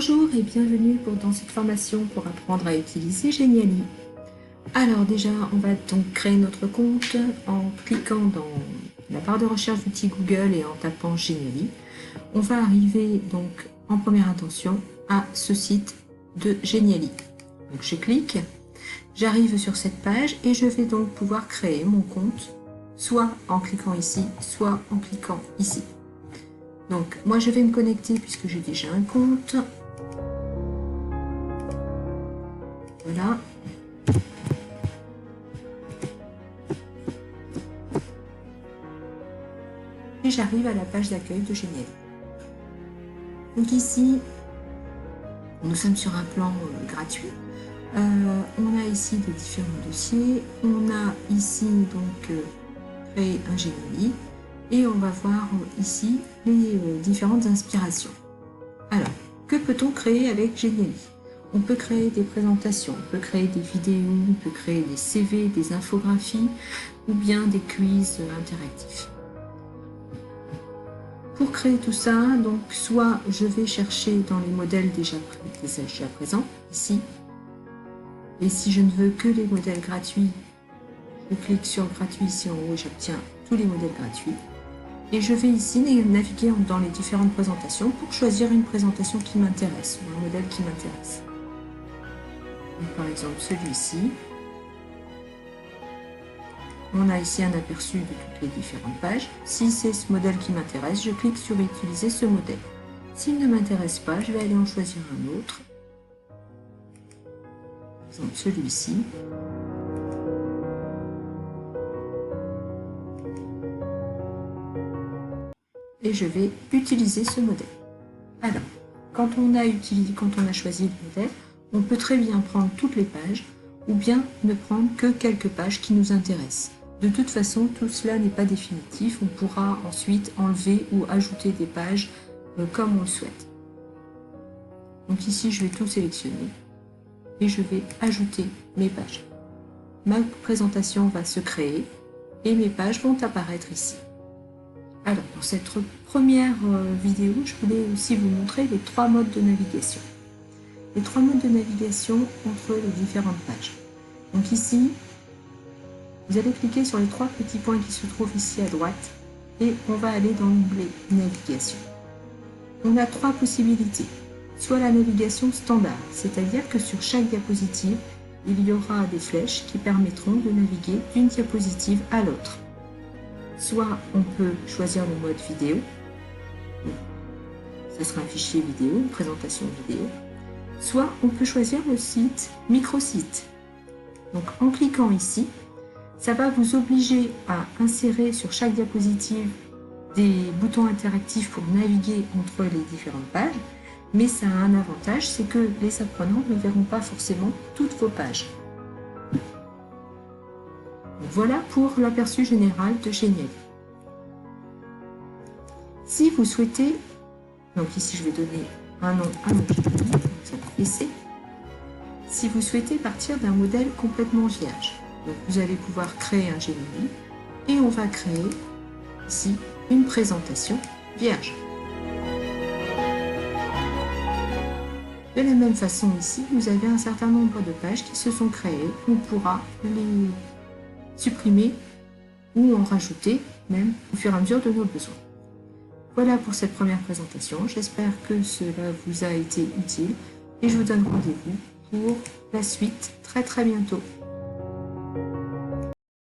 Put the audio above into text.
Bonjour et bienvenue dans cette formation pour apprendre à utiliser Geniali. Alors déjà, on va donc créer notre compte en cliquant dans la barre de recherche d'outils Google et en tapant Geniali. On va arriver donc en première intention à ce site de Geniali. Donc je clique, j'arrive sur cette page et je vais donc pouvoir créer mon compte soit en cliquant ici, soit en cliquant ici. Donc moi je vais me connecter puisque j'ai déjà un compte. Voilà. Et j'arrive à la page d'accueil de Geniali. Donc ici, nous sommes sur un plan gratuit. On a ici des différents dossiers. On a ici donc créer un Geniali. Et on va voir ici les différentes inspirations. Alors, que peut-on créer avec Geniali? On peut créer des présentations, on peut créer des vidéos, on peut créer des CV, des infographies ou bien des quiz interactifs. Pour créer tout ça, donc soit je vais chercher dans les modèles déjà présents, ici, et si je ne veux que les modèles gratuits, je clique sur gratuit ici en haut et j'obtiens tous les modèles gratuits. Et je vais ici naviguer dans les différentes présentations pour choisir une présentation qui m'intéresse, ou un modèle qui m'intéresse. Par exemple celui-ci. On a ici un aperçu de toutes les différentes pages. Si c'est ce modèle qui m'intéresse, je clique sur utiliser ce modèle. S'il ne m'intéresse pas, je vais aller en choisir un autre. Par exemple celui-ci. Et je vais utiliser ce modèle. Alors, quand on a choisi le modèle, on peut très bien prendre toutes les pages ou bien ne prendre que quelques pages qui nous intéressent. De toute façon, tout cela n'est pas définitif. On pourra ensuite enlever ou ajouter des pages comme on le souhaite. Donc ici, je vais tout sélectionner et je vais ajouter mes pages. Ma présentation va se créer et mes pages vont apparaître ici. Alors, pour cette première vidéo, je voulais aussi vous montrer les 3 modes de navigation. Les 3 modes de navigation entre les différentes pages. Donc ici, vous allez cliquer sur les 3 petits points qui se trouvent ici à droite et on va aller dans l'onglet Navigation. On a 3 possibilités. Soit la navigation standard, c'est-à-dire que sur chaque diapositive, il y aura des flèches qui permettront de naviguer d'une diapositive à l'autre. Soit on peut choisir le mode vidéo, ce sera un fichier vidéo, une présentation vidéo. Soit on peut choisir le site microsite. Donc en cliquant ici, ça va vous obliger à insérer sur chaque diapositive des boutons interactifs pour naviguer entre les différentes pages, mais ça a un avantage, c'est que les apprenants ne verront pas forcément toutes vos pages. Voilà pour l'aperçu général de Geniali. Si vous souhaitez, donc ici je vais donner un nom à mon Geniali, PC. Si vous souhaitez partir d'un modèle complètement vierge, donc vous allez pouvoir créer un Geniali et on va créer ici une présentation vierge. De la même façon ici, vous avez un certain nombre de pages qui se sont créées. On pourra les supprimer ou en rajouter même au fur et à mesure de nos besoins. Voilà pour cette première présentation. J'espère que cela vous a été utile et je vous donne rendez-vous pour la suite très bientôt.